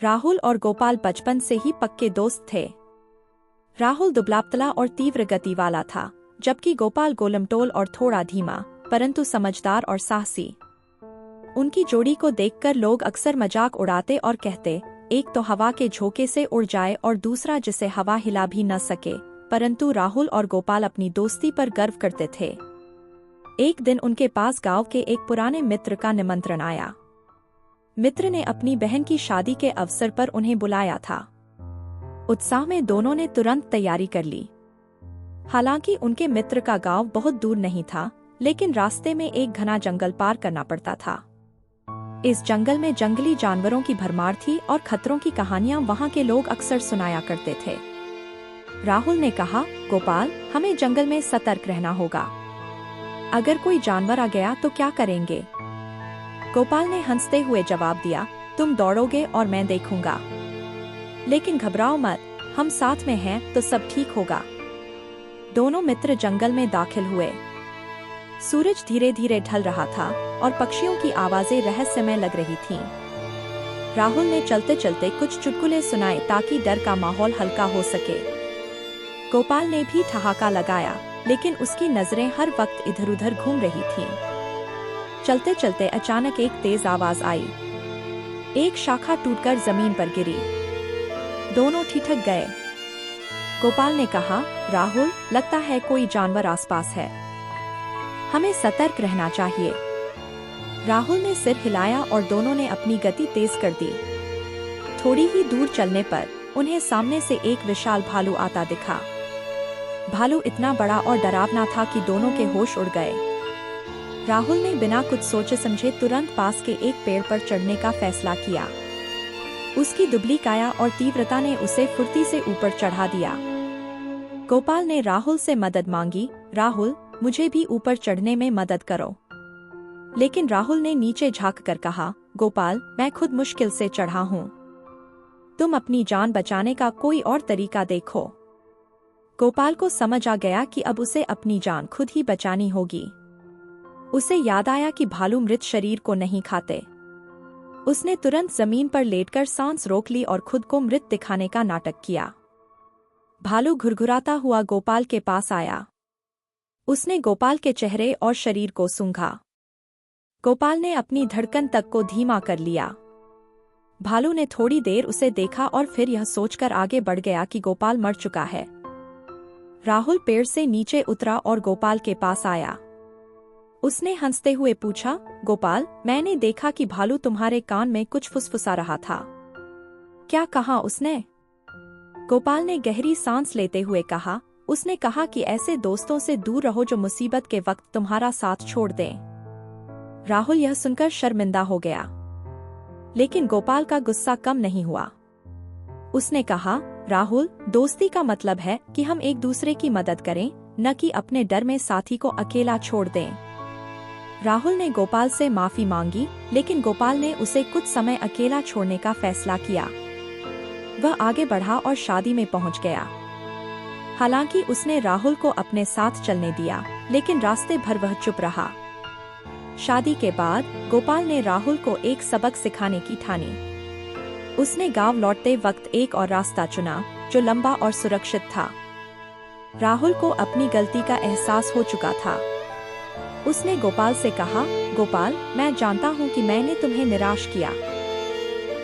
राहुल और गोपाल बचपन से ही पक्के दोस्त थे। राहुल दुबला-पतला और तीव्र गति वाला था, जबकि गोपाल गोलमटोल और थोड़ा धीमा, परंतु समझदार और साहसी। उनकी जोड़ी को देखकर लोग अक्सर मजाक उड़ाते और कहते, एक तो हवा के झोंके से उड़ जाए और दूसरा जिसे हवा हिला भी न सके। परंतु राहुल और गोपाल अपनी दोस्ती पर गर्व करते थे। एक दिन उनके पास गांव के एक पुराने मित्र का निमंत्रण आया। मित्र ने अपनी बहन की शादी के अवसर पर उन्हें बुलाया था। उत्साह में दोनों ने तुरंत तैयारी कर ली। हालांकि उनके मित्र का गांव बहुत दूर नहीं था, लेकिन रास्ते में एक घना जंगल पार करना पड़ता था। इस जंगल में जंगली जानवरों की भरमार थी और खतरों की कहानियां वहां के लोग अक्सर सुनाया करते थे। राहुल ने कहा, गोपाल, हमें जंगल में सतर्क रहना होगा। अगर कोई जानवर आ गया तो क्या करेंगे? गोपाल ने हंसते हुए जवाब दिया, तुम दौड़ोगे और मैं देखूंगा। लेकिन घबराओ मत, हम साथ में हैं तो सब ठीक होगा। दोनों मित्र जंगल में दाखिल हुए। सूरज धीरे धीरे ढल रहा था और पक्षियों की आवाजें रहस्यमय लग रही थीं। राहुल ने चलते चलते कुछ चुटकुले सुनाए ताकि डर का माहौल हल्का हो सके। गोपाल ने भी ठहाका लगाया, लेकिन उसकी नजरें हर वक्त इधर-उधर घूम रही थीं। चलते चलते अचानक एक तेज आवाज आई। एक शाखा टूटकर जमीन पर गिरी। दोनों ठिठक गए। गोपाल ने कहा, राहुल, लगता है कोई जानवर आसपास है। हमें सतर्क रहना चाहिए। राहुल ने सिर हिलाया और दोनों ने अपनी गति तेज कर दी। थोड़ी ही दूर चलने पर उन्हें सामने से एक विशाल भालू आता दिखा। भालू इतना बड़ा और डरावना था कि दोनों के होश उड़ गए। राहुल ने बिना कुछ सोचे समझे तुरंत पास के एक पेड़ पर चढ़ने का फैसला किया। उसकी दुबली काया और तीव्रता ने उसे फुर्ती से ऊपर चढ़ा दिया। गोपाल ने राहुल से मदद मांगी, राहुल, मुझे भी ऊपर चढ़ने में मदद करो। लेकिन राहुल ने नीचे झांक कर कहा, गोपाल, मैं खुद मुश्किल से चढ़ा हूँ। तुम अपनी जान बचाने का कोई और तरीका देखो। गोपाल को समझ आ गया कि अब उसे अपनी जान खुद ही बचानी होगी। उसे याद आया कि भालू मृत शरीर को नहीं खाते। उसने तुरंत जमीन पर लेटकर सांस रोक ली और खुद को मृत दिखाने का नाटक किया। भालू घुरघुराता हुआ गोपाल के पास आया। उसने गोपाल के चेहरे और शरीर को सूंघा। गोपाल ने अपनी धड़कन तक को धीमा कर लिया। भालू ने थोड़ी देर उसे देखा और फिर यह सोचकर आगे बढ़ गया कि गोपाल मर चुका है। राहुल पेड़ से नीचे उतरा और गोपाल के पास आया। उसने हंसते हुए पूछा, गोपाल, मैंने देखा कि भालू तुम्हारे कान में कुछ फुसफुसा रहा था। क्या कहा उसने? गोपाल ने गहरी सांस लेते हुए कहा, उसने कहा कि ऐसे दोस्तों से दूर रहो जो मुसीबत के वक्त तुम्हारा साथ छोड़ दें। राहुल यह सुनकर शर्मिंदा हो गया। लेकिन गोपाल का गुस्सा कम नहीं हुआ। उसने कहा, राहुल, दोस्ती का मतलब है कि हम एक दूसरे की मदद करें, न कि अपने डर में साथी को अकेला छोड़ दें। राहुल ने गोपाल से माफी मांगी, लेकिन गोपाल ने उसे कुछ समय अकेला छोड़ने का फैसला किया। वह आगे बढ़ा और शादी में पहुंच गया। हालांकि उसने राहुल को अपने साथ चलने दिया, लेकिन रास्ते भर वह चुप रहा। शादी के बाद गोपाल ने राहुल को एक सबक सिखाने की ठानी। उसने गांव लौटते वक्त एक और रास्ता चुना, जो लंबा और सुरक्षित था। राहुल को अपनी गलती का एहसास हो चुका था। उसने गोपाल से कहा, गोपाल, मैं जानता हूँ कि मैंने तुम्हें निराश किया,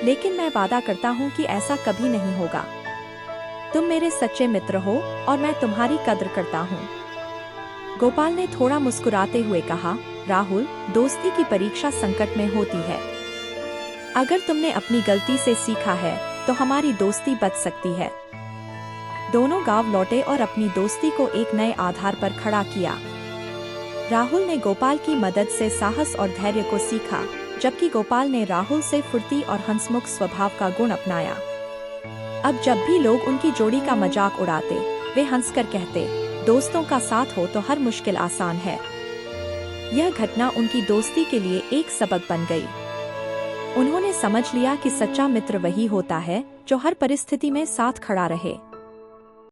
लेकिन मैं वादा करता हूँ कि ऐसा कभी नहीं होगा। तुम मेरे सच्चे मित्र हो और मैं तुम्हारी कद्र करता हूँ। गोपाल ने थोड़ा मुस्कुराते हुए कहा, राहुल, दोस्ती की परीक्षा संकट में होती है। अगर तुमने अपनी गलती से सीखा है तो हमारी दोस्ती बच सकती है। दोनों गांव लौटे और अपनी दोस्ती को एक नए आधार पर खड़ा किया। राहुल ने गोपाल की मदद से साहस और धैर्य को सीखा, जबकि गोपाल ने राहुल से फुर्ती और हंसमुख स्वभाव का गुण अपनाया। अब जब भी लोग उनकी जोड़ी का मजाक उड़ाते, वे हंसकर कहते, दोस्तों का साथ हो तो हर मुश्किल आसान है। यह घटना उनकी दोस्ती के लिए एक सबक बन गई। उन्होंने समझ लिया कि सच्चा मित्र वही होता है जो हर परिस्थिति में साथ खड़ा रहे।